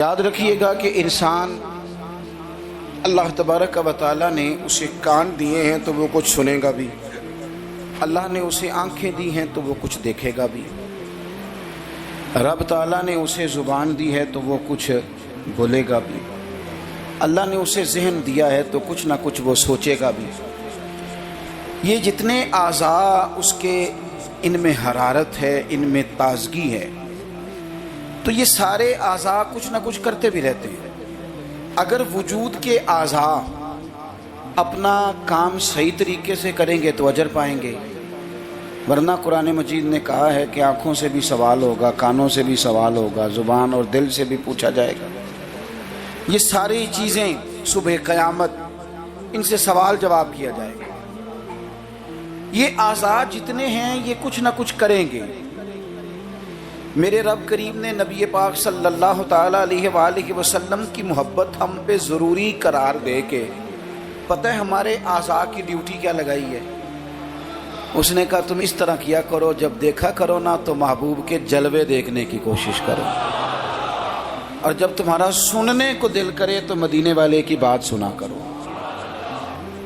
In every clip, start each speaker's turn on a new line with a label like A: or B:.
A: یاد رکھیے گا کہ انسان اللہ تبارک و تعالیٰ نے اسے کان دیے ہیں تو وہ کچھ سنے گا بھی، اللہ نے اسے آنکھیں دی ہیں تو وہ کچھ دیکھے گا بھی، رب تعالیٰ نے اسے زبان دی ہے تو وہ کچھ بولے گا بھی، اللہ نے اسے ذہن دیا ہے تو کچھ نہ کچھ وہ سوچے گا بھی۔ یہ جتنے اعضاء اس کے ان میں حرارت ہے، ان میں تازگی ہے، تو یہ سارے اعضاء کچھ نہ کچھ کرتے بھی رہتے ہیں۔ اگر وجود کے اعضاء اپنا کام صحیح طریقے سے کریں گے تو اجر پائیں گے، ورنہ قرآن مجید نے کہا ہے کہ آنکھوں سے بھی سوال ہوگا، کانوں سے بھی سوال ہوگا، زبان اور دل سے بھی پوچھا جائے گا۔ یہ ساری چیزیں صبح قیامت ان سے سوال جواب کیا جائے گا۔ یہ اعضاء جتنے ہیں یہ کچھ نہ کچھ کریں گے۔ میرے رب کریم نے نبی پاک صلی اللہ تعالیٰ علیہ وآلہ وسلم کی محبت ہم پہ ضروری قرار دے کے پتہ ہے ہمارے اعضاء کی ڈیوٹی کیا لگائی ہے؟ اس نے کہا تم اس طرح کیا کرو، جب دیکھا کرو نا تو محبوب کے جلوے دیکھنے کی کوشش کرو، اور جب تمہارا سننے کو دل کرے تو مدینے والے کی بات سنا کرو،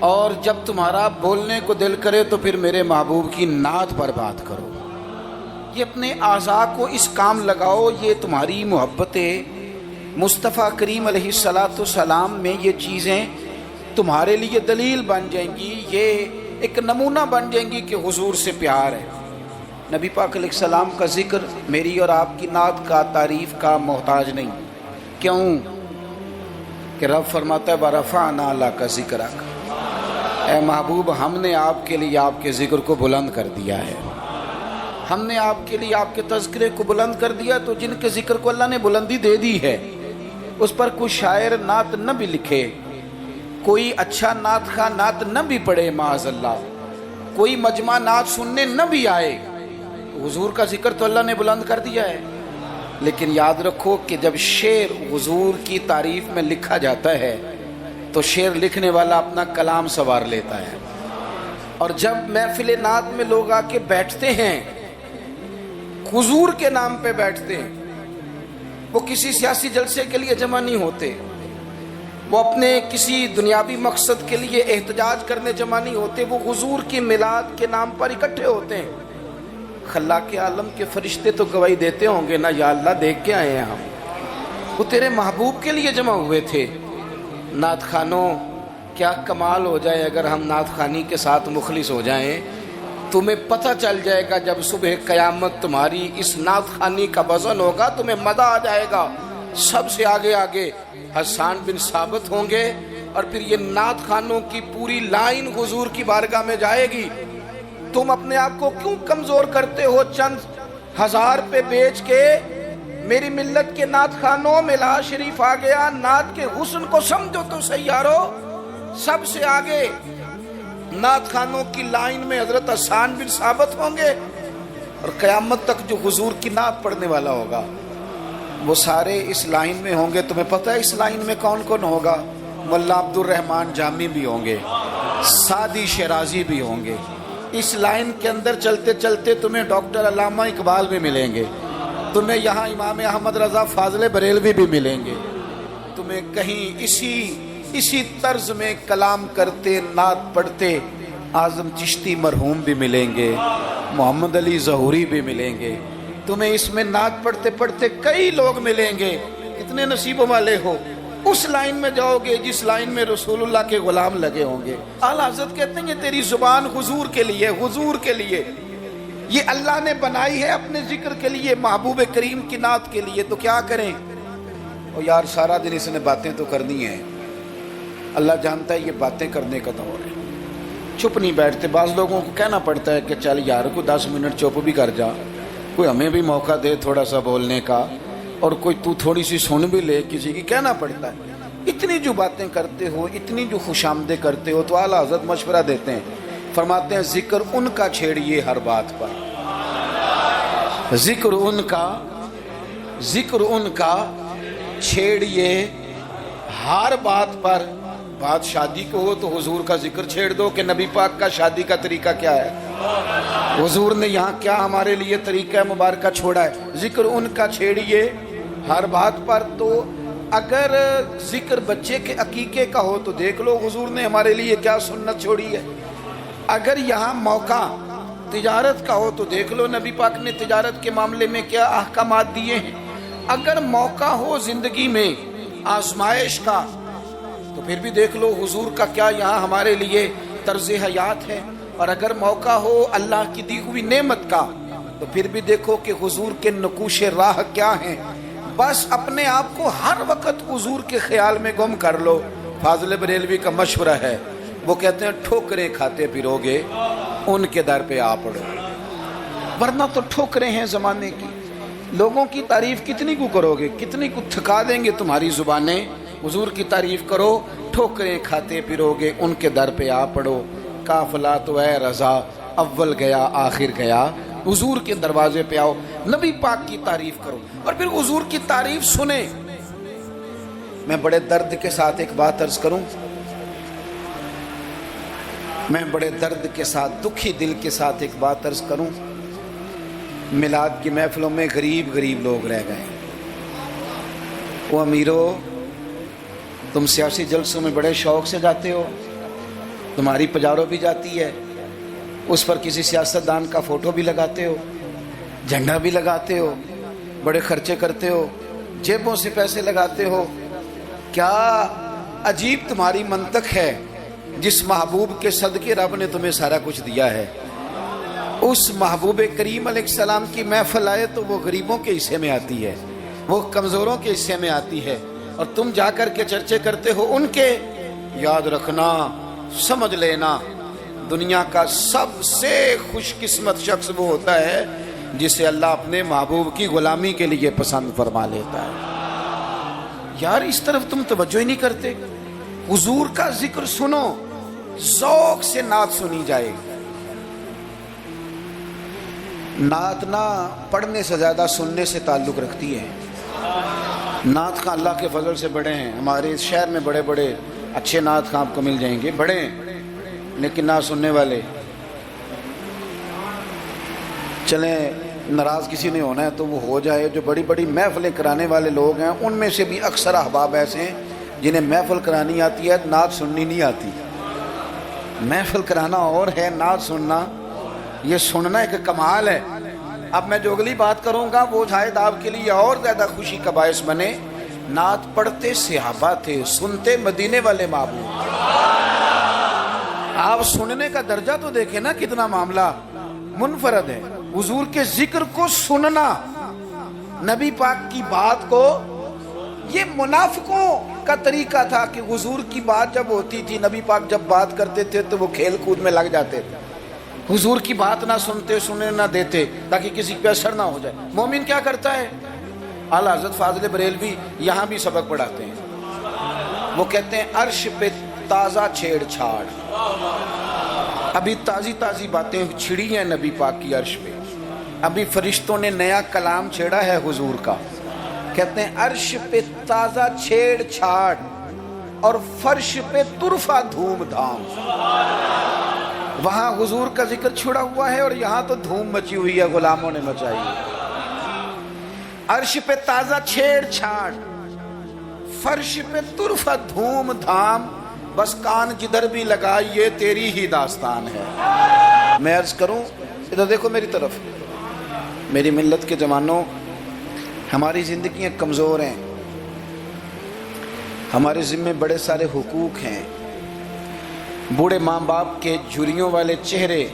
A: اور جب تمہارا بولنے کو دل کرے تو پھر میرے محبوب کی نعت پر بات کرو۔ یہ اپنے اعضاء کو اس کام لگاؤ، یہ تمہاری محبت مصطفیٰ کریم علیہ السلام میں یہ چیزیں تمہارے لیے دلیل بن جائیں گی، یہ ایک نمونہ بن جائیں گی کہ حضور سے پیار ہے۔ نبی پاک علیہ السلام کا ذکر میری اور آپ کی نعت کا، تعریف کا محتاج نہیں۔ کیوں کہ رب فرماتا ہے وَرَفَعْنَا لَكَ ذِكْرَكَ، اے محبوب ہم نے آپ کے لیے آپ کے ذکر کو بلند کر دیا ہے، ہم نے آپ کے لیے آپ کے تذکرے کو بلند کر دیا۔ تو جن کے ذکر کو اللہ نے بلندی دے دی ہے اس پر کوئی شاعر نعت نہ بھی لکھے، کوئی اچھا نعت خواہ نعت نہ بھی پڑھے، معاذ اللہ کوئی مجمع نعت سننے نہ بھی آئے، حضور کا ذکر تو اللہ نے بلند کر دیا ہے۔ لیکن یاد رکھو کہ جب شعر حضور کی تعریف میں لکھا جاتا ہے تو شعر لکھنے والا اپنا کلام سنوار لیتا ہے، اور جب محفل نعت میں لوگ آ کے بیٹھتے ہیں حضور کے نام پہ بیٹھتے ہیں، وہ کسی سیاسی جلسے کے لیے جمع نہیں ہوتے، وہ اپنے کسی دنیاوی مقصد کے لیے احتجاج کرنے جمع نہیں ہوتے، وہ حضور کی میلاد کے نام پر اکٹھے ہوتے ہیں۔ خلاق عالم کے فرشتے تو گواہی دیتے ہوں گے نا، یا اللہ دیکھ کے آئے ہیں ہم، وہ تیرے محبوب کے لیے جمع ہوئے تھے۔ نعت خوانوں کیا کمال ہو جائے اگر ہم نعت خوانی کے ساتھ مخلص ہو جائیں، تمہیں پتہ چل جائے گا جب صبح قیامت تمہاری اس نعت خوانی کا وزن ہوگا، تمہیں مزہ آ جائے گا۔ سب سے آگے آگے حسان بن ثابت ہوں گے، اور پھر یہ نعت خوانوں کی پوری لائن حضور کی بارگاہ میں جائے گی۔ تم اپنے آپ کو کیوں کمزور کرتے ہو چند ہزار پہ بیچ کے؟ میری ملت کے نعت خوانوں ملا شریف آ گیا، نعت کے حسن کو سمجھو تو صحیح یارو۔ سب سے آگے نعت خوانوں کی لائن میں حضرت حسان بن ثابت ہوں گے، اور قیامت تک جو حضور کی نعت پڑھنے والا ہوگا وہ سارے اس لائن میں ہوں گے۔ تمہیں پتہ ہے اس لائن میں کون کون ہوگا؟ ملا عبد الرحمن جامی بھی ہوں گے، سعدی شیرازی بھی ہوں گے۔ اس لائن کے اندر چلتے چلتے تمہیں ڈاکٹر علامہ اقبال بھی ملیں گے، تمہیں یہاں امام احمد رضا فاضل بریلوی بھی ملیں گے، تمہیں کہیں اسی طرز میں کلام کرتے نعت پڑھتے اعظم چشتی مرحوم بھی ملیں گے، محمد علی ظہوری بھی ملیں گے، تمہیں اس میں نعت پڑھتے پڑھتے کئی لوگ ملیں گے۔ کتنے نصیبوں والے ہو، اس لائن میں جاؤ گے جس لائن میں رسول اللہ کے غلام لگے ہوں گے۔ اعلیٰ حضرت کہتے ہیں کہ تیری زبان حضور کے لیے، حضور کے لیے، یہ اللہ نے بنائی ہے اپنے ذکر کے لیے، محبوب کریم کی نعت کے لیے، تو کیا کریں؟ اور یار سارا دن اس نے باتیں تو کرنی ہیں، اللہ جانتا ہے یہ باتیں کرنے کا دور ہے، چپ نہیں بیٹھتے۔ بعض لوگوں کو کہنا پڑتا ہے کہ چل یار کوئی 10 منٹ چپ بھی کر جا، کوئی ہمیں بھی موقع دے تھوڑا سا بولنے کا، اور کوئی تو تھوڑی سی سن بھی لے، کسی کی کہنا پڑتا ہے۔ اتنی جو باتیں کرتے ہو، اتنی جو خوش آمدیں کرتے ہو، تو اعلیٰ حضرت مشورہ دیتے ہیں، فرماتے ہیں ذکر ان کا چھیڑیے ہر بات پر، ذکر ان کا چھیڑیے ہر بات پر۔ بات شادی کو ہو تو حضور کا ذکر چھیڑ دو کہ نبی پاک کا شادی کا طریقہ کیا ہے، حضور نے یہاں کیا ہمارے لیے طریقہ مبارکہ چھوڑا ہے۔ ذکر ان کا چھیڑیے ہر بات پر، تو اگر ذکر بچے کے عقیقے کا ہو تو دیکھ لو حضور نے ہمارے لیے کیا سنت چھوڑی ہے. اگر یہاں موقع تجارت کا ہو تو دیکھ لو نبی پاک نے تجارت کے معاملے میں کیا احکامات دیے ہیں. اگر موقع ہو زندگی میں آزمائش کا تو پھر بھی دیکھ لو حضور کا کیا یہاں ہمارے لیے طرز حیات ہے. اور اگر موقع ہو اللہ کی دی ہوئی نعمت کا تو پھر بھی دیکھو کہ حضور کے نقوش راہ کیا ہیں. بس اپنے آپ کو ہر وقت حضور کے خیال میں گم کر لو. فاضل بریلوی کا مشورہ ہے، وہ کہتے ہیں ٹھوکریں کھاتے پھرو گے ان کے در پہ آ پڑو، ورنہ تو ٹھوکریں ہیں زمانے کی. لوگوں کی تعریف کتنی کو کرو گے، کتنی کو تھکا دیں گے تمہاری زبانیں. حضور کی تعریف کرو، ٹھوکریں کھاتے پھرو گے ان کے در پہ آ پڑو. قافلہ تو اے رضا اول گیا آخر گیا، حضور کے دروازے پہ آؤ، نبی پاک کی تعریف کرو اور پھر حضور کی تعریف سنیں. میں بڑے درد کے ساتھ ایک بات عرض کروں، میں بڑے درد کے ساتھ دکھی دل کے ساتھ ایک بات عرض کروں. میلاد کی محفلوں میں غریب غریب لوگ رہ گئے. وہ امیرو، تم سیاسی جلسوں میں بڑے شوق سے جاتے ہو، تمہاری پجارو بھی جاتی ہے، اس پر کسی سیاستدان کا فوٹو بھی لگاتے ہو، جھنڈا بھی لگاتے ہو، بڑے خرچے کرتے ہو، جیبوں سے پیسے لگاتے ہو. کیا عجیب تمہاری منطق ہے. جس محبوب کے صدقے رب نے تمہیں سارا کچھ دیا ہے، اس محبوب کریم علیہ السلام کی محفل آئے تو وہ غریبوں کے حصے میں آتی ہے، وہ کمزوروں کے حصے میں آتی ہے، اور تم جا کر کے چرچے کرتے ہو ان کے. یاد رکھنا، سمجھ لینا، دنیا کا سب سے خوش قسمت شخص وہ ہوتا ہے جسے اللہ اپنے محبوب کی غلامی کے لیے پسند فرما لیتا ہے. یار اس طرف تم توجہ ہی نہیں کرتے. حضور کا ذکر سنو، ذوق سے نعت سنی جائے. نعت نہ پڑھنے سے زیادہ سننے سے تعلق رکھتی ہے. نعت خواں اللہ کے فضل سے بڑے ہیں. ہمارے اس شہر میں بڑے بڑے اچھے نعت خواں آپ کو مل جائیں گے، بڑے ہیں، لیکن نہ سننے والے. چلیں ناراض کسی نے ہونا ہے تو وہ ہو جائے. جو بڑی بڑی محفلیں کرانے والے لوگ ہیں ان میں سے بھی اکثر احباب ایسے ہیں جنہیں محفل کرانی آتی ہے، نعت سننی نہیں آتی. محفل کرانا اور ہے، نعت سننا یہ سننا ایک کمال ہے. اب میں جو اگلی بات کروں گا وہ شاید آپ کے لیے اور زیادہ خوشی کا باعث بنے. نعت پڑھتے صحابہ تھے، سنتے مدینے والے محبوب. آپ سننے کا درجہ تو دیکھیں نا، کتنا معاملہ منفرد ہے. حضور کے ذکر کو سننا، نبی پاک کی بات کو. یہ منافقوں کا طریقہ تھا کہ حضور کی بات جب ہوتی تھی، نبی پاک جب بات کرتے تھے تو وہ کھیل کود میں لگ جاتے تھے. حضور کی بات نہ سنتے، سننے نہ دیتے تاکہ کسی پہ اثر نہ ہو جائے. مومن کیا کرتا ہے؟ اعلیٰ حضرت فاضل بریلوی یہاں بھی سبق پڑھاتے ہیں. وہ کہتے ہیں عرش پہ تازہ چھیڑ چھاڑ. ابھی تازی تازی باتیں چھڑی ہیں نبی پاک کی عرش پہ. ابھی فرشتوں نے نیا کلام چھیڑا ہے حضور کا. کہتے ہیں عرش پہ تازہ چھیڑ چھاڑ اور فرش پہ طرفہ دھوم دھام. وہاں حضور کا ذکر چھڑا ہوا ہے اور یہاں تو دھوم مچی ہوئی ہے، غلاموں نے مچائی ہے. عرش پہ تازہ چھیڑ چھاڑ، فرش پہ طرفہ دھوم دھام. بس کان جدھر بھی لگا یہ تیری ہی داستان ہے. میں عرض کروں، ادھر دیکھو میری طرف. میری ملت کے جوانوں، ہماری زندگیاں کمزور ہیں، ہمارے ذمے بڑے سارے حقوق ہیں. بوڑھے ماں باپ کے جھریوں والے چہرے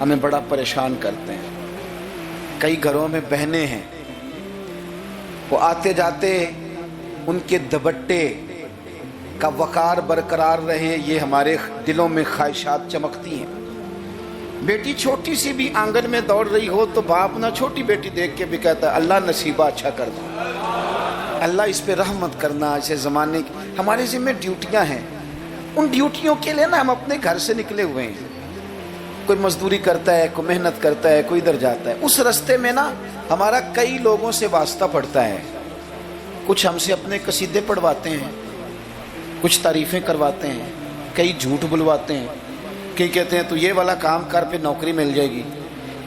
A: ہمیں بڑا پریشان کرتے ہیں. کئی گھروں میں بہنیں ہیں، وہ آتے جاتے ان کے دبٹے کا وقار برقرار رہے، یہ ہمارے دلوں میں خواہشات چمکتی ہیں. بیٹی چھوٹی سی بھی آنگن میں دوڑ رہی ہو تو باپ نہ چھوٹی بیٹی دیکھ کے بھی کہتا ہے اللہ نصیبہ اچھا کر دو، اللہ اس پہ رحمت کرنا. ایسے زمانے کی ہمارے ذمہ ڈیوٹیاں ہیں. ان ڈیوٹیوں کے لیے نا ہم اپنے گھر سے نکلے ہوئے ہیں. کوئی مزدوری کرتا ہے، کوئی محنت کرتا ہے، کوئی ادھر جاتا ہے. اس رستے میں نا ہمارا کئی لوگوں سے واسطہ پڑتا ہے. کچھ ہم سے اپنے قصیدے پڑھواتے ہیں، کچھ تعریفیں کرواتے ہیں، کئی جھوٹ بلواتے ہیں. کئی کہتے ہیں تو یہ والا کام کر پہ نوکری مل جائے گی،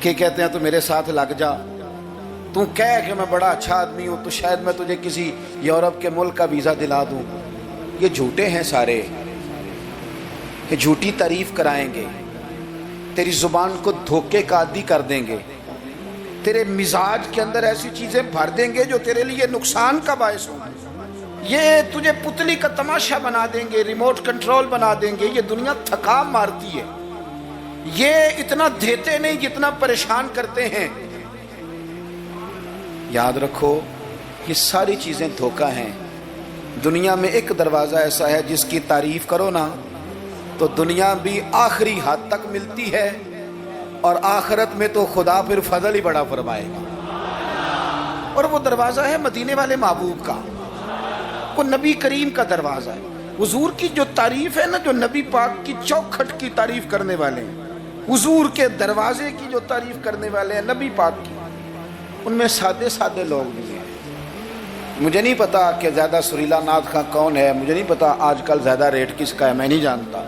A: کئی کہتے ہیں تو میرے ساتھ لگ جا. تو کہہ کہ میں بڑا اچھا آدمی ہوں تو شاید میں تجھے کسی یورپ کے ملک کا ویزا دلا دوں. یہ جھوٹے ہیں سارے، کہ جھوٹی تعریف کرائیں گے، تیری زبان کو دھوکے کا عادی کر دیں گے، تیرے مزاج کے اندر ایسی چیزیں بھر دیں گے جو تیرے لیے نقصان کا باعث ہوں. یہ تجھے پتلی کا تماشا بنا دیں گے، ریموٹ کنٹرول بنا دیں گے. یہ دنیا تھکا مارتی ہے. یہ اتنا دیتے نہیں جتنا پریشان کرتے ہیں. یاد رکھو یہ ساری چیزیں دھوکہ ہیں. دنیا میں ایک دروازہ ایسا ہے جس کی تعریف کرو نا تو دنیا بھی آخری حد تک ملتی ہے، اور آخرت میں تو خدا پھر فضل ہی بڑا فرمائے گا. اور وہ دروازہ ہے مدینے والے محبوب کا، وہ نبی کریم کا دروازہ ہے. حضور کی جو تعریف ہے نا، جو نبی پاک کی چوکھٹ کی تعریف کرنے والے ہیں، حضور کے دروازے کی جو تعریف کرنے والے ہیں نبی پاک کی، ان میں سادے سادے لوگ بھی ہیں. مجھے نہیں پتا کہ زیادہ سریلا نعت خواں کون ہے، مجھے نہیں پتا آج کل زیادہ ریٹ کس کا ہے، میں نہیں جانتا.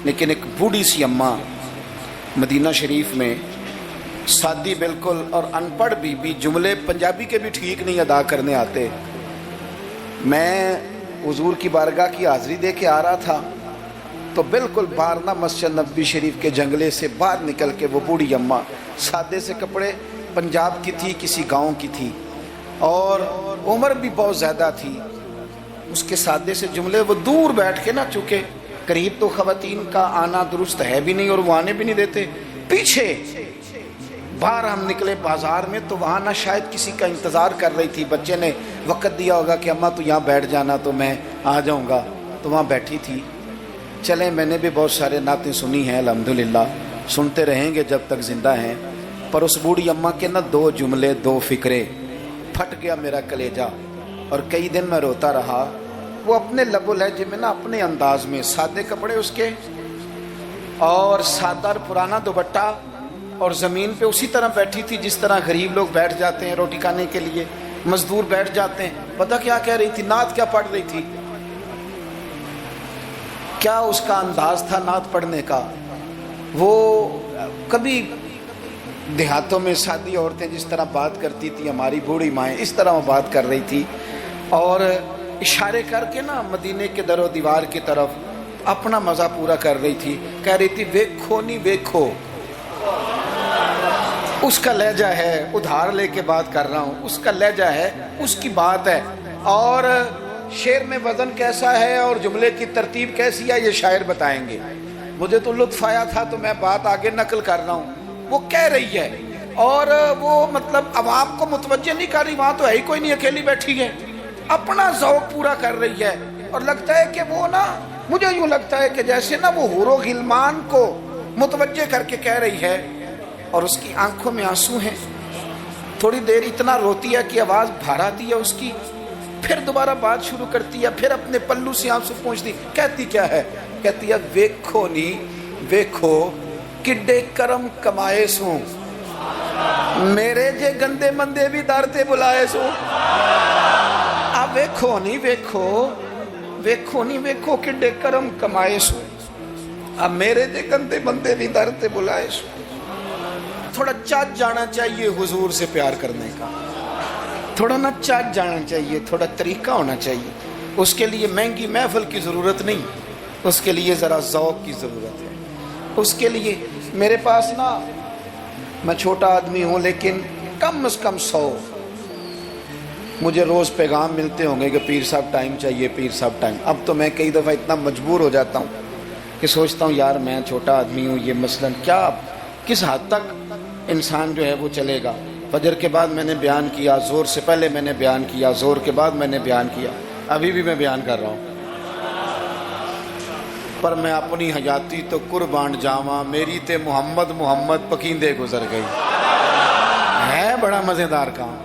A: لیکن ایک بوڑھی سی اماں مدینہ شریف میں، سادی بالکل اور ان پڑھ بھی جملے پنجابی کے بھی ٹھیک نہیں ادا کرنے آتے. میں حضور کی بارگاہ کی حاضری دے کے آ رہا تھا تو بالکل باہر نا مسجد نبوی شریف کے جنگلے سے باہر نکل کے وہ بوڑھی اماں، سادے سے کپڑے، پنجاب کی تھی، کسی گاؤں کی تھی، اور عمر بھی بہت زیادہ تھی. اس کے سادے سے جملے وہ دور بیٹھ کے نا، چونکہ قریب تو خواتین کا آنا درست ہے بھی نہیں اور وہ آنے بھی نہیں دیتے، پیچھے باہر ہم نکلے بازار میں تو وہاں نہ شاید کسی کا انتظار کر رہی تھی. بچے نے وقت دیا ہوگا کہ اماں تو یہاں بیٹھ جانا تو میں آ جاؤں گا، تو وہاں بیٹھی تھی. چلیں میں نے بھی بہت سارے نعتیں سنی ہیں الحمدللہ، سنتے رہیں گے جب تک زندہ ہیں. پر اس بوڑھی اماں کے نا دو جملے، دو فکرے، پھٹ گیا میرا کلیجہ اور کئی دن میں روتا رہا. وہ اپنے لب و لہجے میں نا، اپنے انداز میں، سادے کپڑے اس کے اور سادہ پرانا دوپٹہ، اور زمین پہ اسی طرح بیٹھی تھی جس طرح غریب لوگ بیٹھ جاتے ہیں روٹی کھانے کے لیے، مزدور بیٹھ جاتے ہیں. پتہ کیا کہہ رہی تھی؟ نعت کیا پڑھ رہی تھی؟ کیا اس کا انداز تھا نعت پڑھنے کا؟ وہ کبھی دیہاتوں میں سادی عورتیں جس طرح بات کرتی تھی، ہماری بوڑھی مائیں اس طرح وہ بات کر رہی تھی، اور اشارے کر کے نا مدینے کے در و دیوار کی طرف اپنا مزہ پورا کر رہی تھی. کہہ رہی تھی ویکھو نہیں ویکھو. اس کا لہجہ ہے، ادھار لے کے بات کر رہا ہوں، اس کا لہجہ ہے، اس کی بات ہے. اور شعر میں وزن کیسا ہے اور جملے کی ترتیب کیسی ہے یہ شاعر بتائیں گے. مجھے تو لطف آیا تھا تو میں بات آگے نقل کر رہا ہوں. وہ کہہ رہی ہے اور وہ مطلب عوام کو متوجہ نہیں کر رہی، وہاں تو ہے ہی کوئی نہیں، اکیلی بیٹھی ہے، اپنا ذوق پورا کر رہی ہے. اور لگتا ہے کہ وہ نا، مجھے یوں لگتا ہے کہ جیسے نا وہ حور و غلمان کو متوجہ کر کے کہہ رہی ہے، اور اس کی آنکھوں میں آنسو ہیں. تھوڑی دیر اتنا روتی ہے کہ آواز بھار آتی ہے اس کی، پھر دوبارہ بات شروع کرتی ہے، پھر اپنے پلو سے آنسو پہنچتی. کہتی کیا ہے؟ کہتی ہے ویکھو نی ویکھو کڈے کرم کمائے سوں، میرے جے گندے مندے بھی در تے بلائے سوں. اب ویکھو نہیں ویکھو، ویکھو نہیں ویکھو کڈے کرم کمائے سوں، اب میرے جے گندے مندے بھی در تے بلائے سوں. تھوڑا چاچ جانا چاہیے حضور سے پیار کرنے کا، تھوڑا نہ چاچ جانا چاہیے، تھوڑا طریقہ ہونا چاہیے. اس کے لیے مہنگی محفل کی ضرورت نہیں، اس کے لیے ذرا ذوق کی ضرورت ہے. اس کے لیے میرے پاس نا، میں چھوٹا آدمی ہوں لیکن کم از کم 100 مجھے روز پیغام ملتے ہوں گے کہ پیر صاحب ٹائم چاہیے، پیر صاحب ٹائم. اب تو میں کئی دفعہ اتنا مجبور ہو جاتا ہوں کہ سوچتا ہوں یار میں چھوٹا آدمی ہوں، یہ مثلاً کیا کس حد تک انسان جو ہے وہ چلے گا. فجر کے بعد میں نے بیان کیا، زور سے پہلے میں نے بیان کیا، زور کے بعد میں نے بیان کیا، ابھی بھی میں بیان کر رہا ہوں. پر میں اپنی حیاتی تو قربان جاواں، میری تے محمد محمد پکیندے گزر گئی. ہے بڑا مزیدار کام.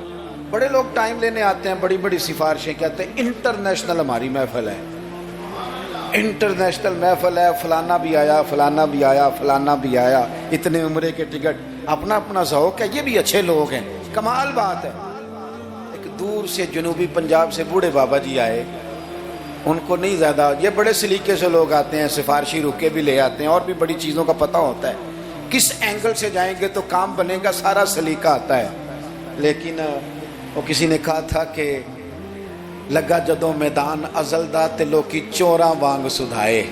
A: بڑے لوگ ٹائم لینے آتے ہیں، بڑی بڑی سفارشیں کہتے ہیں انٹرنیشنل ہماری محفل ہے، انٹرنیشنل محفل ہے، فلانا بھی آیا، فلانا بھی آیا، فلانا بھی آیا، اتنے عمرے کے ٹکٹ. اپنا اپنا ذوق ہے، یہ بھی اچھے لوگ ہیں، کمال بات ہے. ایک دور سے جنوبی پنجاب سے بوڑھے بابا جی آئے، ان کو نہیں زیادہ، یہ بڑے سلیقے سے لوگ آتے ہیں، سفارشی رکے بھی لے آتے ہیں اور بھی بڑی چیزوں کا پتہ ہوتا ہے، کس اینگل سے جائیں گے تو کام بنے گا، سارا سلیقہ آتا ہے. لیکن وہ کسی نے کہا تھا کہ لگا جدوں میدان ازل دا تے لوکی چوراں وانگ سدھائے،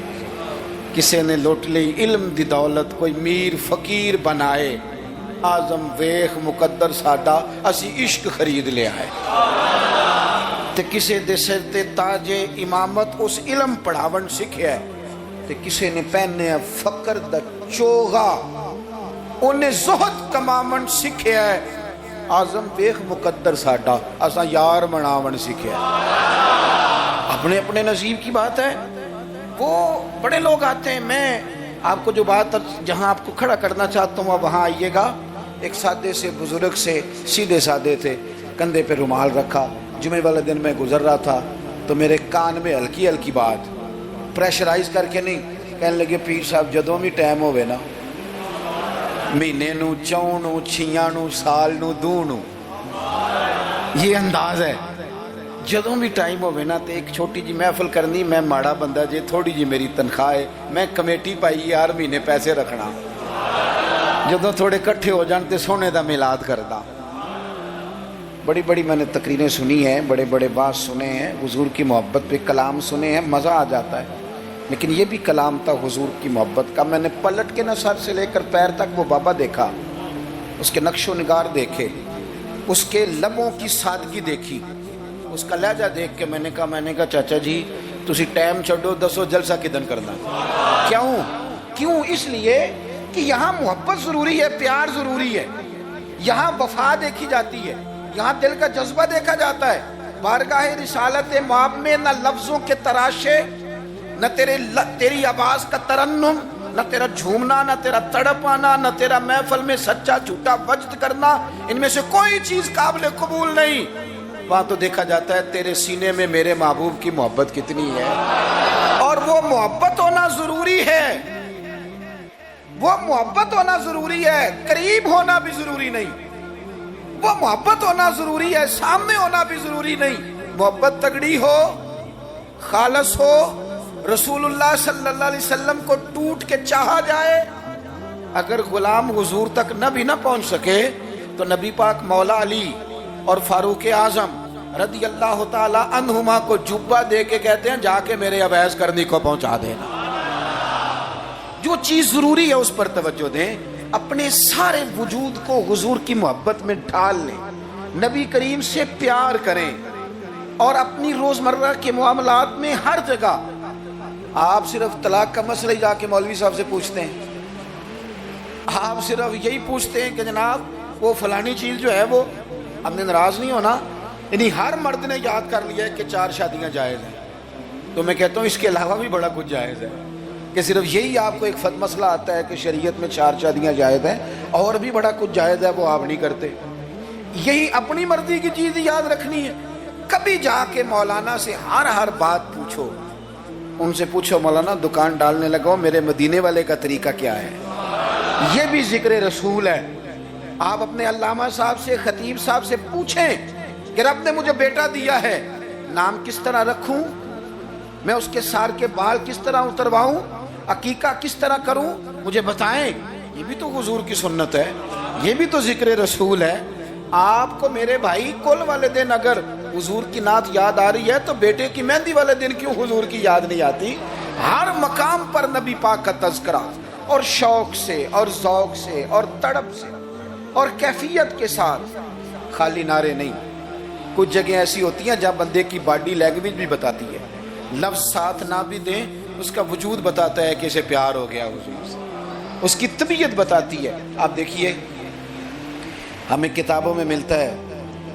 A: کسی نے لوٹ لی علم دی دولت کوئی میر فقیر بنائے، آزم ویخ مقدر ساڈا اسی عشق خرید لے آئے، تے کسے دے سر تے تاج امامت اس علم پڑھاون سکھیا ہے، تے کسے نے پہنے فقر دا چوغا انہیں زہد کماون سکھیا ہے، آزم ویخ مقدر ساڈا اساں یار مناون سکھیا ہے۔ اپنے اپنے نصیب کی بات ہے۔ وہ بڑے لوگ آتے ہیں، میں آپ کو جو بات جہاں آپ کو کھڑا کرنا چاہتا ہوں وہاں آئیے گا۔ ایک سادے سے بزرگ سے، سیدھے سادے تھے، کندھے پہ رومال رکھا، جمعے والے دن میں گزر رہا تھا تو میرے کان میں ہلکی ہلکی بات، پریشرائز کر کے نہیں، کہنے لگے پیر صاحب جدوں بھی ٹائم ہوئے نا، مہینے نو، چون نو، چھیاں نو، سال نو، دو نو، یہ انداز ہے، جدوں بھی ٹائم ہوئے نا تے ایک چھوٹی جی محفل کرنی، میں ماڑا بندہ جے، تھوڑی جی میری تنخواہ ہے، میں کمیٹی پائی یار مہینے پیسے رکھنا، جدوں تھوڑے کٹھے ہو جان تے سونے دا میلاد کردا۔ بڑی بڑی میں نے تقریریں سنی ہیں، بڑے بڑے باز سنے ہیں، حضور کی محبت پہ کلام سنے ہیں، مزہ آ جاتا ہے، لیکن یہ بھی کلام تھا حضور کی محبت کا۔ میں نے پلٹ کے نہ سر سے لے کر پیر تک وہ بابا دیکھا، اس کے نقش و نگار دیکھے، اس کے لبوں کی سادگی دیکھی، اس کا لہجہ دیکھ کے میں نے کہا چاچا جی تسی ٹائم چھڈو، دسو جلسہ کدن کرنا؟ کیوں؟ اس لیے کہ یہاں محبت ضروری ہے، پیار ضروری ہے، یہاں وفا دیکھی جاتی ہے، یہاں دل کا جذبہ دیکھا جاتا ہے۔ بارگاہ رسالت مآب میں نہ لفظوں کے تراشے، نہ تیری آواز کا ترنم، نہ تیرا جھومنا، نہ تیرا تڑپ آنا، نہ تیرا محفل میں سچا جھوٹا وجد کرنا، ان میں سے کوئی چیز قابل قبول نہیں۔ وہاں تو دیکھا جاتا ہے تیرے سینے میں میرے محبوب کی محبت کتنی ہے، اور وہ محبت ہونا ضروری ہے، وہ محبت ہونا ضروری ہے، قریب ہونا بھی ضروری نہیں، وہ محبت ہونا ضروری ہے، سامنے ہونا بھی ضروری نہیں۔ محبت تگڑی ہو، خالص ہو، رسول اللہ صلی اللہ علیہ وسلم کو ٹوٹ کے چاہا جائے، اگر غلام حضور تک نہ بھی نہ پہنچ سکے تو نبی پاک مولا علی اور فاروق اعظم رضی اللہ تعالی عنہما کو جبہ دے کے کہتے ہیں جا کے میرے اویس کرنی کو پہنچا دینا۔ جو چیز ضروری ہے اس پر توجہ دیں، اپنے سارے وجود کو حضور کی محبت میں ڈھال لیں، نبی کریم سے پیار کریں، اور اپنی روزمرہ کے معاملات میں ہر جگہ آپ صرف طلاق کا مسئلہ ہی جا کے مولوی صاحب سے پوچھتے ہیں، آپ صرف یہی پوچھتے ہیں کہ جناب وہ فلانی چیز جو ہے وہ ہم نے ناراض نہیں ہونا، یعنی ہر مرد نے یاد کر لیا ہے کہ 4 شادیاں جائز ہیں، تو میں کہتا ہوں اس کے علاوہ بھی بڑا کچھ جائز ہے، کہ صرف یہی آپ کو ایک مسئلہ آتا ہے کہ شریعت میں 4 شادیاں جائز ہیں، اور بھی بڑا کچھ جائز ہے وہ آپ نہیں کرتے۔ یہی اپنی مرضی کی چیز یاد رکھنی ہے۔ کبھی جا کے مولانا سے ہر بات پوچھو، ان سے پوچھو مولانا دکان ڈالنے لگا میرے مدینے والے کا طریقہ کیا ہے، یہ بھی ذکر رسول ہے۔ آپ اپنے علامہ صاحب سے، خطیب صاحب سے پوچھیں کہ رب نے مجھے بیٹا دیا ہے، نام کس طرح رکھوں، میں اس کے سار کے بال کس طرح اترواؤں، عقیقہ کس طرح کروں، مجھے بتائیں۔ یہ بھی تو حضور کی سنت ہے، یہ بھی تو ذکر رسول ہے۔ آپ کو میرے بھائی کل والے دن اگر حضور کی نعت یاد آ رہی ہے تو بیٹے کی مہندی والے دن کیوں حضور کی یاد نہیں آتی؟ ہر مقام پر نبی پاک کا تذکرہ، اور شوق سے اور ذوق سے اور تڑپ سے اور کیفیت کے ساتھ، خالی نعرے نہیں۔ کچھ جگہیں ایسی ہوتی ہیں جہاں بندے کی باڈی لینگویج بھی بتاتی ہے، لفظ ساتھ نہ بھی دیں اس کا وجود بتاتا ہے کہ اسے پیار ہو گیا حضور سے، اس کی طبیعت بتاتی ہے۔ آپ دیکھیے ہمیں کتابوں میں ملتا ہے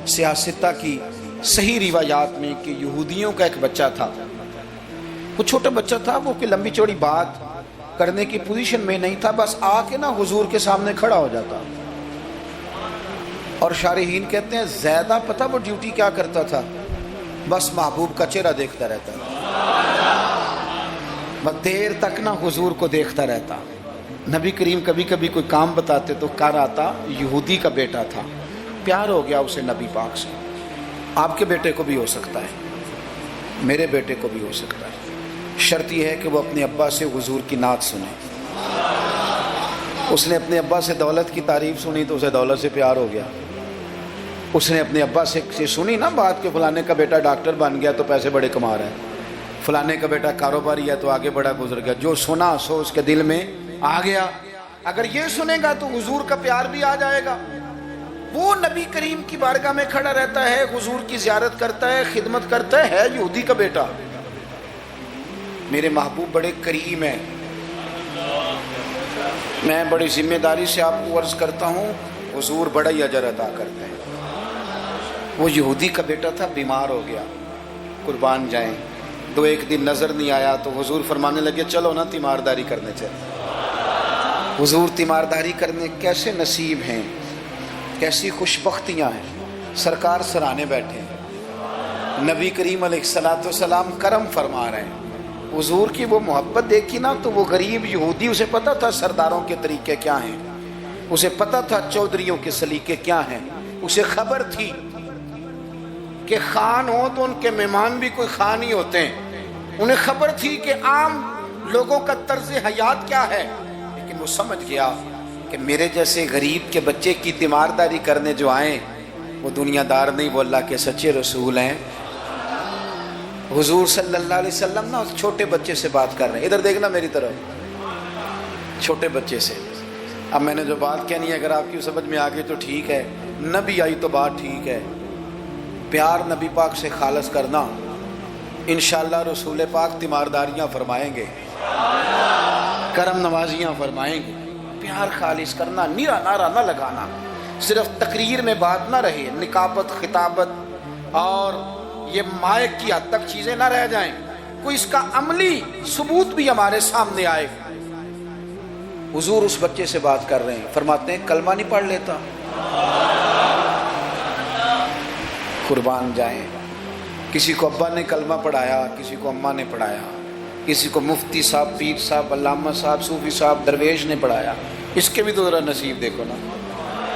A: سیاستہ کی صحیح روایات میں کہ یہودیوں کا ایک بچہ تھا، وہ چھوٹا بچہ تھا، وہ کوئی لمبی چوڑی بات کرنے کی پوزیشن میں نہیں تھا، بس آ کے نا حضور کے سامنے کھڑا ہو جاتا، اور شارحین کہتے ہیں زیادہ پتہ وہ ڈیوٹی کیا کرتا تھا، بس محبوب کا چہرہ دیکھتا رہتا بس دیر تک نہ حضور کو دیکھتا رہتا۔ نبی کریم کبھی کبھی کوئی کام بتاتے تو کر آتا، یہودی کا بیٹا تھا، پیار ہو گیا اسے نبی پاک سے۔ آپ کے بیٹے کو بھی ہو سکتا ہے، میرے بیٹے کو بھی ہو سکتا ہے، شرط یہ ہے کہ وہ اپنے ابا سے حضور کی نعت سنے۔ اس نے اپنے ابا سے دولت کی تعریف سنی تو اسے دولت سے پیار ہو گیا، اس نے اپنے ابا سے سنی نا بات کہ فلانے کا بیٹا ڈاکٹر بن گیا تو پیسے بڑے کما رہا ہے، فلانے کا بیٹا کاروباری ہے تو آگے بڑا گزر گیا. جو سنا سو اس کے دل میں آ گیا. اگر یہ سنے گا تو حضور کا پیار بھی آ جائے گا. وہ نبی کریم کی بارگاہ میں کھڑا رہتا ہے، حضور کی زیارت کرتا ہے، خدمت کرتا ہے یہودی کا بیٹا. میرے محبوب بڑے کریم ہیں. میں بڑی ذمہ داری سے آپ کو عرض کرتا ہوں، حضور بڑا ہی اجر عطا کرتے ہیں. وہ یہودی کا بیٹا تھا، بیمار ہو گیا، قربان جائیں. دو ایک دن نظر نہیں آیا تو حضور فرمانے لگے چلو نا تیمارداری کرنے چلے. حضور تیمارداری کرنے کیسے نصیب ہیں، کیسی خوش بختیاں ہیں. سرکار سرانے بیٹھے ہیں، نبی کریم علیہ الصلوۃ والسلام کرم فرما رہے ہیں. حضور کی وہ محبت دیکھی نا تو وہ غریب یہودی، اسے پتہ تھا سرداروں کے طریقے کیا ہیں، اسے پتہ تھا چودھریوں کے سلیقے کیا ہیں، اسے خبر تھی کہ خان ہو تو ان کے مہمان بھی کوئی خان ہی ہوتے ہیں. انہیں خبر تھی کہ عام لوگوں کا طرز حیات کیا ہے. لیکن وہ سمجھ گیا کہ میرے جیسے غریب کے بچے کی تیمارداری کرنے جو آئیں وہ دنیا دار نہیں، وہ اللہ کے سچے رسول ہیں. حضور صلی اللہ علیہ وسلم نا اس چھوٹے بچے سے بات کر رہے ہیں. ادھر دیکھنا میری طرف، چھوٹے بچے سے. اب میں نے جو بات کہنی ہے اگر آپ کی سمجھ میں آ گئی تو ٹھیک ہے، نہ بھی آئی تو بات ٹھیک ہے. پیار نبی پاک سے خالص کرنا، انشاءاللہ رسول پاک تیمارداریاں فرمائیں گے، کرم نوازیاں فرمائیں گے. پیار خالص کرنا، نیرا نعرہ نہ لگانا، صرف تقریر میں بات نہ رہے، نکابت خطابت اور یہ مائک کی حد تک چیزیں نہ رہ جائیں، کوئی اس کا عملی ثبوت بھی ہمارے سامنے آئے. حضور اس بچے سے بات کر رہے ہیں، فرماتے ہیں کلمہ نہیں پڑھ لیتا. قربان جائیں، کسی کو ابا نے کلمہ پڑھایا، کسی کو اماں نے پڑھایا، کسی کو مفتی صاحب، پیر صاحب، علامہ صاحب، صوفی صاحب، درویش نے پڑھایا. اس کے بھی تو ذرا نصیب دیکھو نا.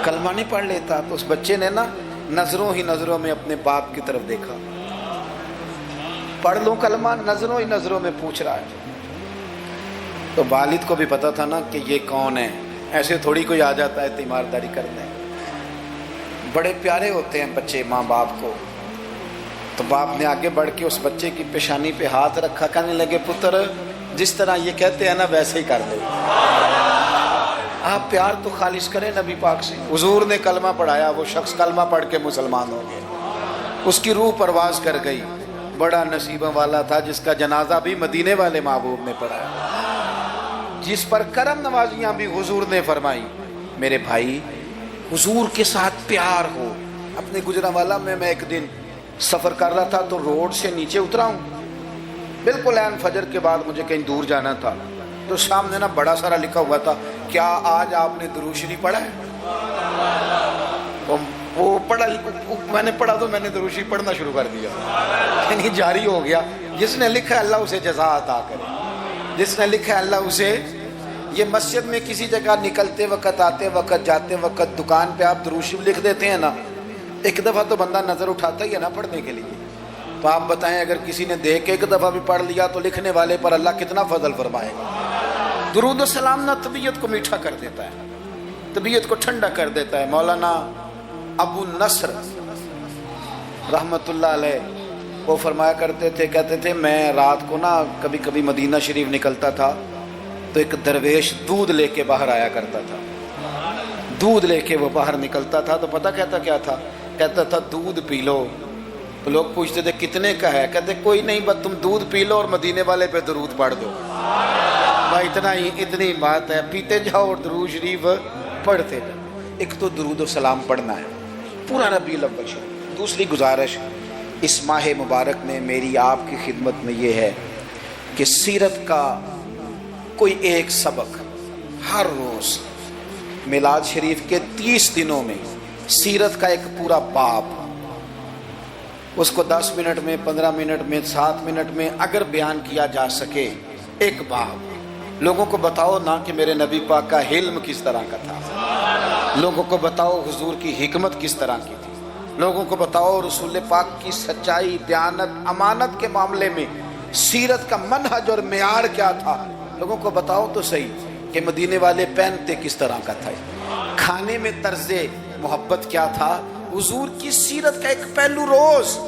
A: کلمہ نہیں پڑھ لیتا تو اس بچے نے نا نظروں ہی نظروں میں اپنے باپ کی طرف دیکھا. پڑھ لوں کلمہ، نظروں ہی نظروں میں پوچھ رہا ہے. تو والد کو بھی پتا تھا نا کہ یہ کون ہے، ایسے تھوڑی کوئی آ جاتا ہے تیمارداری کرنے. بڑے پیارے ہوتے ہیں بچے ماں باپ کو. تو باپ نے آگے بڑھ کے اس بچے کی پیشانی پہ ہاتھ رکھا، کہنے لگے پتر جس طرح یہ کہتے ہیں نا ویسے ہی کر دو. آپ پیار تو خالص کریں نبی پاک سے. حضور نے کلمہ پڑھایا، وہ شخص کلمہ پڑھ کے مسلمان ہو گیا، اس کی روح پرواز کر گئی. بڑا نصیبہ والا تھا جس کا جنازہ بھی مدینے والے محبوب نے پڑھایا، جس پر کرم نوازیاں بھی حضور نے فرمائی. میرے بھائی حضور کے ساتھ پیار ہو. اپنے گجرانوالہ میں ایک دن سفر کر رہا تھا تو روڈ سے نیچے اترا ہوں، بالکل عین فجر کے بعد مجھے کہیں دور جانا تھا. تو سامنے نا بڑا سارا لکھا ہوا تھا، کیا آج آپ نے درود شریف پڑھا ہے؟ وہ پڑھا، میں نے پڑھا تو میں نے درود شریف پڑھنا شروع کر دیا، یعنی جاری ہو گیا. جس نے لکھا ہے اللہ اسے جزا عطا کرے، جس نے لکھا ہے اللہ اسے. یہ مسجد میں کسی جگہ نکلتے وقت، آتے وقت، جاتے وقت، دکان پہ آپ درود شریف لکھ دیتے ہیں نا، ایک دفعہ تو بندہ نظر اٹھاتا ہی ہے نا پڑھنے کے لیے. تو آپ بتائیں اگر کسی نے دیکھ کے ایک دفعہ بھی پڑھ لیا تو لکھنے والے پر اللہ کتنا فضل فرمائے گا. درود و سلام نہ طبیعت کو میٹھا کر دیتا ہے، طبیعت کو ٹھنڈا کر دیتا ہے. مولانا ابو نصر رحمت اللہ علیہ وہ فرمایا کرتے تھے، کہتے تھے میں رات کو نا کبھی کبھی مدینہ شریف نکلتا تھا تو ایک درویش دودھ لے کے باہر آیا کرتا تھا. دودھ لے کے وہ باہر نکلتا تھا تو پتہ کہتا کیا تھا؟ کہتا تھا دودھ پی لو. تو لوگ پوچھتے تھے کتنے کا ہے؟ کہتے کوئی نہیں، بس تم دودھ پی لو اور مدینے والے پہ درود پڑھ دو. بھائی اتنی بات ہے، پیتے جاؤ اور درود شریف پڑھتے جاؤ. ایک تو درود و سلام پڑھنا ہے پورا ربیع الاول شریف. دوسری گزارش اس ماہ مبارک میں میری آپ کی خدمت میں یہ ہے کہ سیرت کا کوئی ایک سبق ہر روز، میلاد شریف کے 30 دنوں میں سیرت کا ایک پورا باب، اس کو 10 منٹ میں، 15 منٹ میں، 7 منٹ میں اگر بیان کیا جا سکے ایک باب. لوگوں کو بتاؤ نا کہ میرے نبی پاک کا علم کس طرح کا تھا، لوگوں کو بتاؤ حضور کی حکمت کس طرح کی تھی، لوگوں کو بتاؤ رسول پاک کی سچائی، دیانت، امانت کے معاملے میں سیرت کا منہج اور معیار کیا تھا. لوگوں کو بتاؤ تو صحیح کہ مدینے والے پہنتے کس طرح کا تھا، کھانے میں طرز محبت کیا تھا، حضور کی سیرت کا ایک پہلو روز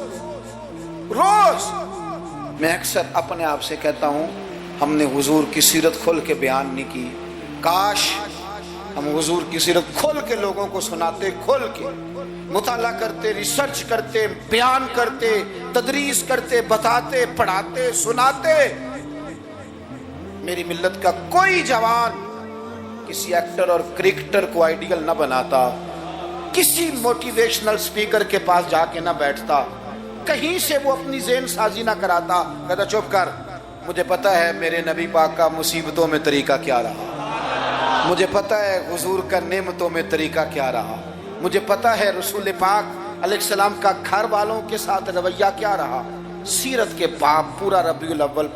A: میں اکثر اپنے آپ سے کہتا ہوں ہم نے حضور کی سیرت کھول کے بیان نہیں کی. کاش ہم حضور کی سیرت کھول کے لوگوں کو سناتے, کھول کے مطالعہ کرتے, ریسرچ کرتے, بیان کرتے, تدریس کرتے, بتاتے, پڑھاتے, سناتے. میری ملت کا کوئی جوان کسی ایکٹر اور کرکٹر کو آئیڈیل نہ بناتا, کسی موٹیویشنل سپیکر کے پاس جا کے نہ بیٹھتا, کہیں سے وہ اپنی ذہن سازی نہ کراتا, کہتا چپ کر, مجھے پتا ہے میرے نبی پاک کا مصیبتوں میں طریقہ کیا رہا, مجھے پتا ہے حضور کا نعمتوں میں طریقہ کیا رہا, مجھے پتا ہے رسول پاک علیہ السلام کا گھر والوں کے ساتھ رویہ کیا رہا. سیرت کے باب پورا ربیع الاول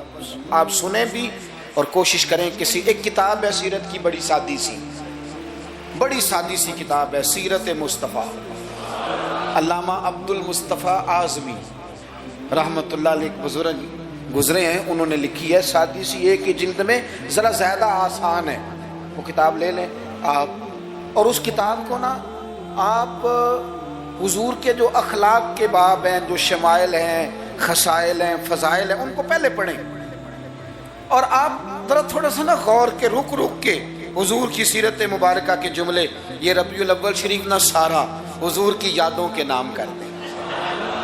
A: آپ سنیں بھی اور کوشش کریں. کسی ایک کتاب ہے سیرت کی, بڑی سادی سی کتاب ہے, سیرت مصطفیٰ. علامہ عبد المصطفیٰ اعظمی رحمۃ اللہ علیہ بزرگ گزرے ہیں, انہوں نے لکھی ہے, سادی سی ایک ہی جلد میں, ذرا زیادہ آسان ہے. وہ کتاب لے لیں آپ, اور اس کتاب کو نا آپ حضور کے جو اخلاق کے باب ہیں, جو شمائل ہیں, خصائل ہیں, فضائل ہیں, ان کو پہلے پڑھیں, اور آپ ذرا تھوڑا سا نا غور کے رک کے حضور کی سیرت مبارکہ کے جملے, یہ ربیع الاول شریف نہ سارا حضور کی یادوں کے نام کر دیں.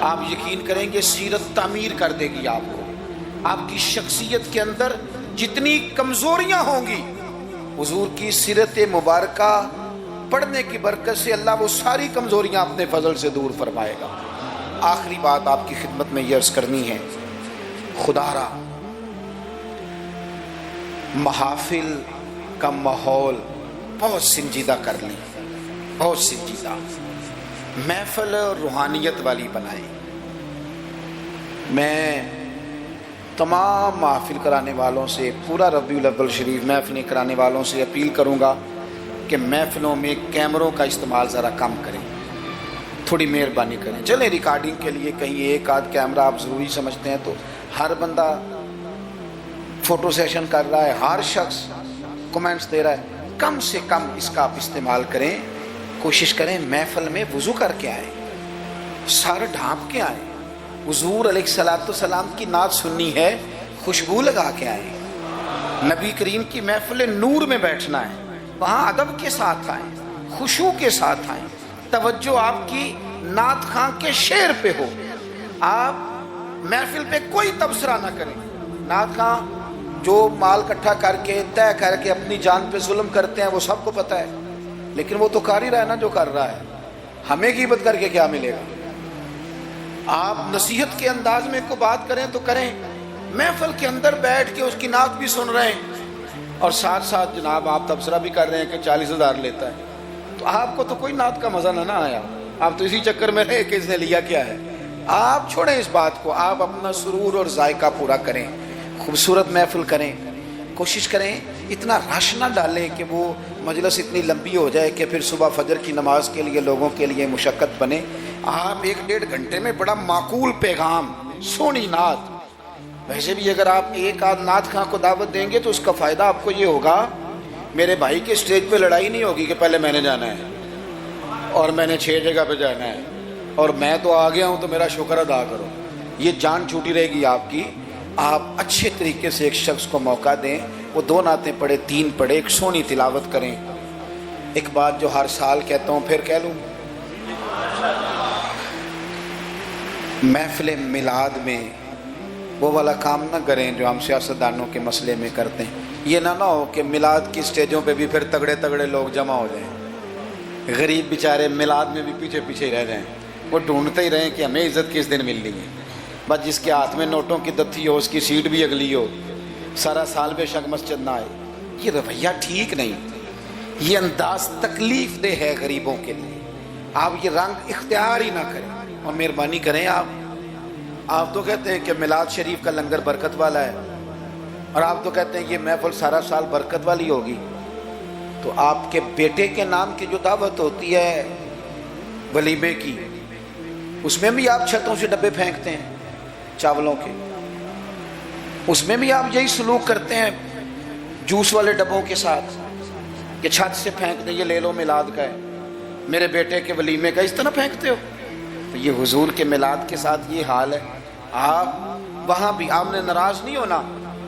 A: آپ یقین کریں گے سیرت تعمیر کر دے گی آپ کو. آپ کی شخصیت کے اندر جتنی کمزوریاں ہوں گی, حضور کی سیرت مبارکہ پڑھنے کی برکت سے اللہ وہ ساری کمزوریاں اپنے فضل سے دور فرمائے گا. آخری بات آپ کی خدمت میں یہ عرض کرنی ہے, خدا را محافل کا ماحول بہت سنجیدہ کر لیں, بہت سنجیدہ, محفل روحانیت والی بنائیں. میں تمام محفل کرانے والوں سے, پورا ربیع الاول شریف محفلیں کرانے والوں سے اپیل کروں گا کہ محفلوں میں کیمروں کا استعمال ذرا کم کریں, تھوڑی مہربانی کریں. چلیں ریکارڈنگ کے لیے کہیں ایک آدھ کیمرہ آپ ضروری سمجھتے ہیں, تو ہر بندہ فوٹو سیشن کر رہا ہے, ہر شخص کمنٹس دے رہا ہے, کم سے کم اس کا آپ استعمال کریں. کوشش کریں محفل میں وضو کر کے آئیں, سر ڈھانپ کے آئیں, حضور علیہ السلام کی نعت سننی ہے, خوشبو لگا کے آئیں. نبی کریم کی محفل نور میں بیٹھنا ہے, وہاں ادب کے ساتھ آئیں, خشوع کے ساتھ آئیں, توجہ آپ کی نعت خان کے شعر پہ ہو. آپ محفل پہ کوئی تبصرہ نہ کریں. نعت خان جو مال اکٹھا کر کے طے کر کے اپنی جان پہ ظلم کرتے ہیں وہ سب کو پتہ ہے, لیکن وہ تو کر ہی رہا ہے نا جو کر رہا ہے, ہمیں غیبت کر کے کیا ملے گا. آپ نصیحت کے انداز میں کو بات کریں تو کریں, محفل کے اندر بیٹھ کے اس کی نعت بھی سن رہے ہیں اور ساتھ ساتھ جناب آپ تبصرہ بھی کر رہے ہیں کہ 40,000 لیتا ہے, تو آپ کو تو کوئی نعت کا مزہ نہ آیا. آپ تو اسی چکر میں رہے کہ اس نے لیا کیا ہے. آپ چھوڑیں اس بات کو, آپ اپنا سرور اور ذائقہ پورا کریں, خوبصورت محفل کریں. کوشش کریں اتنا رش نہ ڈالیں کہ وہ مجلس اتنی لمبی ہو جائے کہ پھر صبح فجر کی نماز کے لیے لوگوں کے لیے مشقت بنے. آپ 1-1.5 گھنٹے میں بڑا معقول پیغام, سونی نعت. ویسے بھی اگر آپ ایک آدھ نعت خواں کو دعوت دیں گے تو اس کا فائدہ آپ کو یہ ہوگا, میرے بھائی کے اسٹیج پہ لڑائی نہیں ہوگی کہ پہلے میں نے جانا ہے اور میں نے 6 جگہ پہ جانا ہے اور میں تو آ گیا ہوں تو میرا شکر ادا کرو. یہ جان چھوٹی رہے گی آپ کی. آپ اچھے طریقے سے ایک شخص کو موقع دیں, وہ 2 نعتیں پڑھے, 3 پڑھے, ایک سونی تلاوت کریں. ایک بات جو ہر سال کہتا ہوں پھر کہہ لوں, محفل میلاد میں وہ والا کام نہ کریں جو ہم سیاستدانوں کے مسئلے میں کرتے ہیں. یہ نہ ہو کہ میلاد کی سٹیجوں پہ بھی پھر تگڑے لوگ جمع ہو جائیں, غریب بیچارے میلاد میں بھی پیچھے ہی رہ جائیں, وہ ڈھونڈتے ہی رہیں کہ ہمیں عزت کس دن ملنی ہے. بس جس کے ہاتھ میں نوٹوں کی دتھی ہو, اس کی سیٹ بھی اگلی ہو, سارا سال بے شک مسجد نہ آئے. یہ رویہ ٹھیک نہیں, یہ انداز تکلیف دہ ہے غریبوں کے لیے. آپ یہ رنگ اختیار ہی نہ کریں, اور مہربانی کریں. آپ تو کہتے ہیں کہ میلاد شریف کا لنگر برکت والا ہے, اور آپ تو کہتے ہیں یہ محفل سارا سال برکت والی ہوگی, تو آپ کے بیٹے کے نام کی جو دعوت ہوتی ہے ولیمے کی, اس میں بھی آپ چھتوں سے ڈبے پھینکتے ہیں چاولوں کے, اس میں بھی آپ یہی سلوک کرتے ہیں جوس والے ڈبوں کے ساتھ کہ چھت سے پھینک دیں, یہ لے لو میلاد کا ہے. میرے بیٹے کے ولیمے کا اس طرح پھینکتے ہو؟ تو یہ حضور کے میلاد کے ساتھ یہ حال ہے. آپ وہاں بھی آپ نے ناراض نہیں ہونا.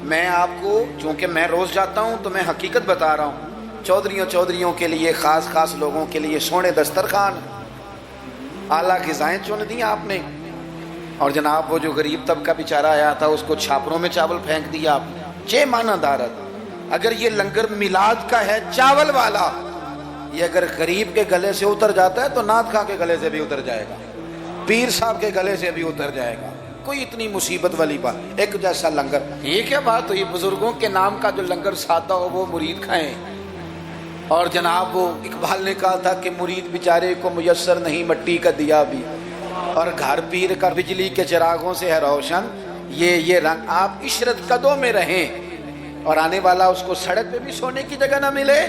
A: میں آپ کو چونکہ میں روز جاتا ہوں تو میں حقیقت بتا رہا ہوں. چودھریوں کے لیے خاص لوگوں کے لیے سونے دسترخوان، اعلیٰ غذائیں چن دی آپ نے، اور جناب وہ جو غریب طبقہ بیچارہ آیا تھا اس کو چھاپروں میں چاول پھینک دیا آپ نے. چے مانا دارت. اگر یہ لنگر میلاد کا ہے چاول والا، یہ اگر غریب کے گلے سے اتر جاتا ہے تو نعت خواہ کے گلے سے بھی اتر جائے گا، پیر صاحب کے گلے سے بھی اتر جائے گا. کوئی اتنی مصیبت والی بات. ایک جیسا لنگر، یہ کیا بات ہوئی؟ بزرگوں کے نام کا جو لنگر سادہ ہو وہ مرید کھائیں. اور جناب وہ اقبال نے کہا تھا کہ مرید بیچارے کو میسر نہیں مٹی کا دیا بھی، اور گھر پیر کا بجلی کے چراغوں سے ہے روشن یہ رنگ. آپ عشرت قدوں میں رہیں اور آنے والا اس کو سڑک پہ بھی سونے کی جگہ نہ ملے.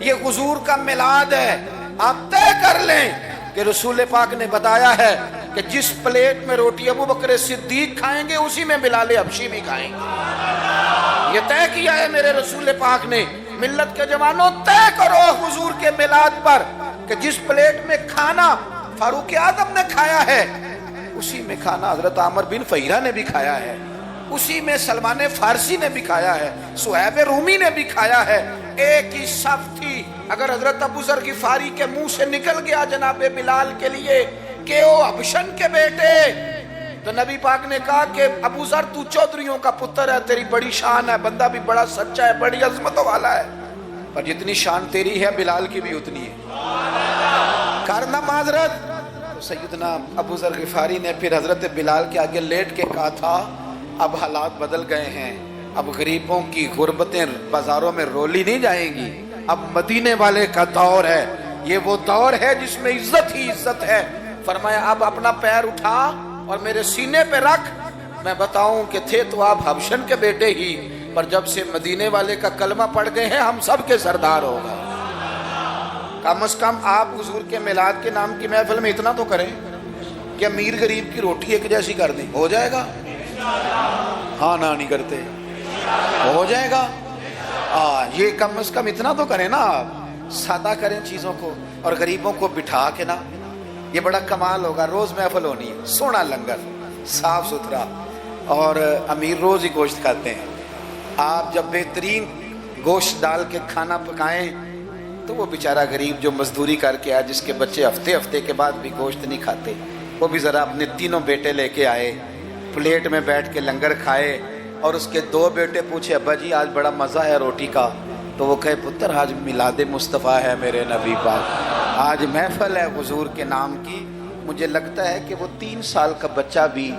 A: یہ حضور کا میلاد ہے. آپ طے کر لیں کہ رسول پاک نے بتایا ہے کہ جس پلیٹ میں روٹی ابو بکر صدیق کھائیں گے اسی میں بلال حبشی بھی کھائیں گے. یہ طے کیا ہے میرے رسول پاک نے. ملت کے جوانوں طے کرو حضور کے میلاد پر کہ جس پلیٹ میں کھانا فاروق اعظم نے کھایا ہے اسی میں کھانا حضرت عامر بن فہیرہ نے بھی کھایا ہے، اسی میں سلمان فارسی نے بھی کھایا ہے، صہیب رومی نے بھی کھایا ہے. ایک ہی صف تھی. اگر حضرت ابو ذر غفاری کے منہ سے نکل گیا جناب بلال کے لیے کہ او حبشن کے بیٹے، تو نبی پاک نے کہا کہ ابو ذر تو چودھریوں کا پتر ہے، تیری بڑی شان ہے، بندہ بھی بڑا سچا ہے، بڑی عظمتوں والا ہے، پر جتنی شان تیری ہے بلال کی بھی اتنی ہے. کرنا معذرت. سیدنا ابو ذر غفاری نے پھر حضرت بلال کے آگے لیٹ کے کہا تھا اب حالات بدل گئے ہیں، اب غریبوں کی غربتیں بازاروں میں رولی نہیں جائیں گی، اب مدینے والے کا دور ہے. یہ وہ دور ہے جس میں عزت ہی عزت ہے. فرمایا اب اپنا پیر اٹھا اور میرے سینے پہ رکھ. میں بتاؤں کہ تھے تو آپ حبشن کے بیٹے ہی، پر جب سے مدینے والے کا کلمہ پڑھ گئے ہیں ہم سب کے سردار ہو گئے. کم از کم آپ حضور کے میلاد کے نام کی محفل میں اتنا تو کریں کہ امیر غریب کی روٹی ایک جیسی کر دیں. ہو جائے گا؟ ہاں نہ نہیں کرتے. ہو جائے گا. یہ کم از کم اتنا تو کریں نا آپ. سادہ کریں چیزوں کو اور غریبوں کو بٹھا کے نا. یہ بڑا کمال ہوگا. روز محفل ہونی ہے، سونا لنگر صاف ستھرا، اور امیر روز ہی گوشت کھاتے ہیں. آپ جب بہترین گوشت ڈال کے کھانا پکائیں تو وہ بیچارہ غریب جو مزدوری کر کے آئے، جس کے بچے ہفتے کے بعد بھی گوشت نہیں کھاتے، وہ بھی ذرا اپنے تینوں بیٹے لے کے آئے، پلیٹ میں بیٹھ کے لنگر کھائے، اور اس کے دو بیٹے پوچھے ابا جی آج بڑا مزہ ہے روٹی کا؟ تو وہ کہے پتر آج میلاد مصطفیٰ ہے میرے نبی پاک، آج محفل ہے حضور کے نام کی. مجھے لگتا ہے کہ وہ 3 سال کا بچہ بھی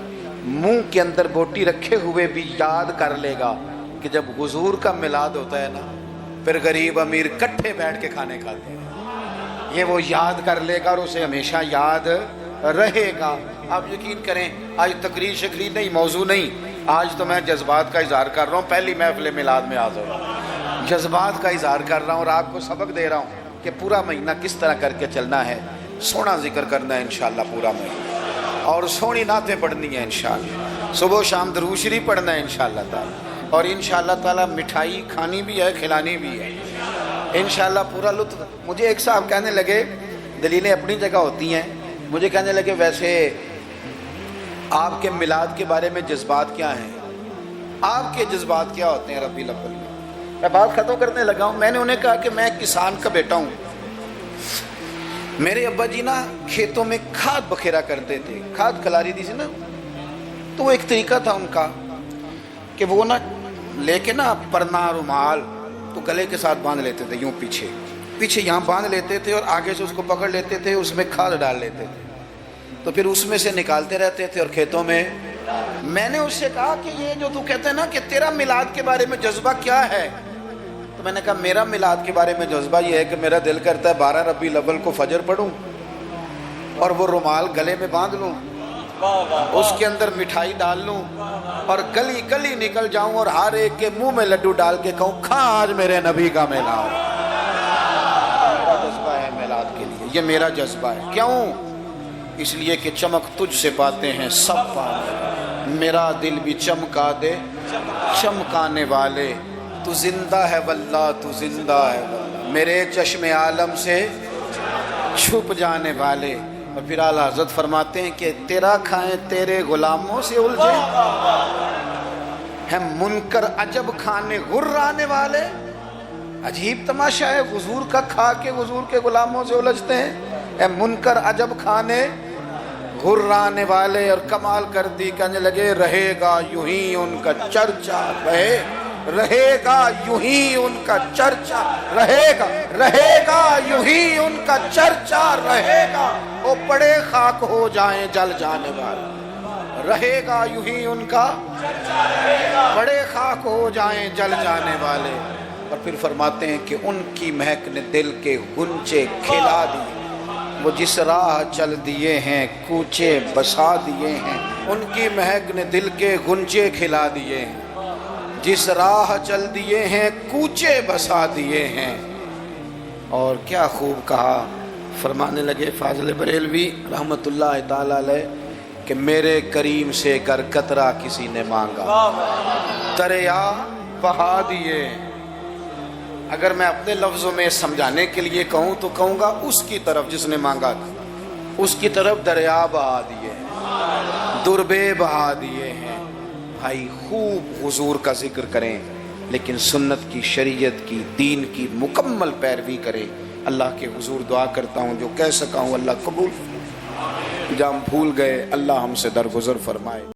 A: منہ کے اندر بوٹی رکھے ہوئے بھی یاد کر لے گا کہ جب حضور کا میلاد ہوتا ہے نا پھر غریب امیر کٹھے بیٹھ کے کھانے کھاتے ہیں. یہ وہ یاد کر لے گا اور اسے ہمیشہ یاد رہے گا. آپ یقین کریں آج تقریر شکریر نہیں، موضوع نہیں، آج تو میں جذبات کا اظہار کر رہا ہوں. پہلی محفل میلاد میں حاضر ہوں، جذبات کا اظہار کر رہا ہوں اور آپ کو سبق دے رہا ہوں کہ پورا مہینہ کس طرح کر کے چلنا ہے. سونا ذکر کرنا ہے انشاءاللہ پورا مہینہ، اور سونی نعتیں پڑھنی ہیں انشاءاللہ، صبح و شام درود شریف پڑھنا ہے انشاءاللہ تعالی، اور انشاءاللہ تعالی مٹھائی کھانی بھی ہے کھلانی بھی ہے انشاءاللہ پورا لطف. مجھے ایک صاحب کہنے لگے، دلیلیں اپنی جگہ ہوتی ہیں، مجھے کہنے لگے ویسے آپ کے میلاد کے بارے میں جذبات کیا ہیں، آپ کے جذبات کیا ہوتے ہیں ربیع الاول میں؟ میں بات ختم کرنے لگا ہوں. میں نے انہیں کہا کہ میں کسان کا بیٹا ہوں. میرے ابا جی نا کھیتوں میں کھاد بکھیرا کرتے تھے، کھاد کھلاری دی سی نا، تو وہ ایک طریقہ تھا ان کا کہ وہ نا لے کے نا پرنا رومال تو گلے کے ساتھ باندھ لیتے تھے، یوں پیچھے یہاں باندھ لیتے تھے اور آگے سے اس کو پکڑ لیتے تھے، اس میں کھاد ڈال لیتے تھے، تو پھر اس میں سے نکالتے رہتے تھے اور کھیتوں میں. میں نے اس سے کہا کہ یہ جو تو کہتے ہیں نا کہ تیرا میلاد کے بارے میں جذبہ کیا ہے، تو میں نے کہا میرا میلاد کے بارے میں جذبہ یہ ہے کہ میرا دل کرتا ہے 12 ربیع الاول کو فجر پڑھوں اور وہ رومال گلے میں باندھ لوں، اس کے اندر مٹھائی ڈال لوں اور گلی گلی نکل جاؤں اور ہر ایک کے منہ میں لڈو ڈال کے کہوں کھا آج میرے نبی کا میلاد. میرا جذبہ ہے میلاد کے لیے، یہ میرا جذبہ ہے. کیوں؟ اس لیے کہ چمک تجھ سے پاتے ہیں سب پاتے، میرا دل بھی چمکا دے چمکانے والے، تو زندہ ہے واللہ تو زندہ ہے واللہ، میرے چشم عالم سے چھپ جانے والے. اور پھر اعلیٰ حضرت فرماتے ہیں کہ تیرا کھائیں تیرے غلاموں سے الجھیں، ہیں منکر عجب کھانے غرانے والے. عجیب تماشا ہے، حضور کا کھا کے حضور کے غلاموں سے الجھتے ہیں. اے منکر عجب کھانے غرانے والے. اور کمال کر دی، کہنے لگے رہے گا یوں ہی ان کا چرچا، رہے گا یوں ہی ان کا چرچا، رہے گا یوں ہی ان کا چرچا رہے گا. وہ پڑے خاک ہو جائیں جل جانے والے، رہے گا یوں ہی ان کا بڑے خاک ہو جائیں جل جانے والے. اور پھر فرماتے ہیں کہ ان کی مہک نے دل کے گنچے کھلا دیے. وہ جس راہ چل دیے ہیں کوچے بسا دیے ہیں. ان کی مہک نے دل کے گنچے کھلا دیے ہیں، جس راہ چل دیے ہیں کوچے بسا دیے ہیں. اور کیا خوب کہا، فرمانے لگے فاضل بریلوی رحمت اللہ تعالی علیہ کہ میرے کریم سے گر قطرہ کسی نے مانگا دریا بہا دیے. اگر میں اپنے لفظوں میں سمجھانے کے لیے کہوں تو کہوں گا اس کی طرف جس نے مانگا تھا، اس کی طرف دریا بہا دیے ہیں، دربے بہا دیے ہیں. بھائی خوب حضور کا ذکر کریں، لیکن سنت کی، شریعت کی، دین کی مکمل پیروی کریں. اللہ کے حضور دعا کرتا ہوں جو کہہ سکا ہوں اللہ قبول، جہاں ہم بھول گئے اللہ ہم سے درگزر فرمائے.